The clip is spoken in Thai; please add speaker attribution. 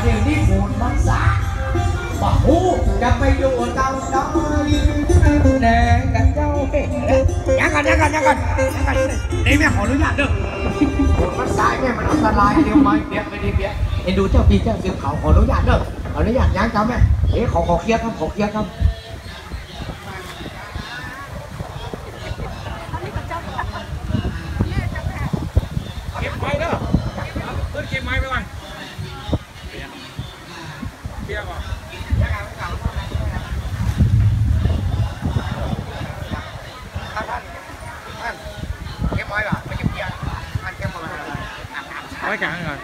Speaker 1: เดี๋ยวนี้ปูนมันสาบ่หูจะไปอยู่เตาดอยแหน่กันเจ้ายังกันนี่แม่ขออนุญาตเด้อปูนมันสายแม่มันอันตรายเดี๋ยวไม่เดี๋ยวไม่ดีเดี๋ยวเอ็นดูเจ้าปีเจ้าเสือเขาขออนุญาตเด้อขออนุญาตยังครับแม่ขอเคลียร์ครับขอเคลียร์ครับเก็บไม้เด้อเก็บไม้ไปก่อนเบียร์ก่อนท่านเก็บไม้ป่ะไม่เก็บเบียร์ท่านเก็บไม้อาบน้ำไว้กลางก่อน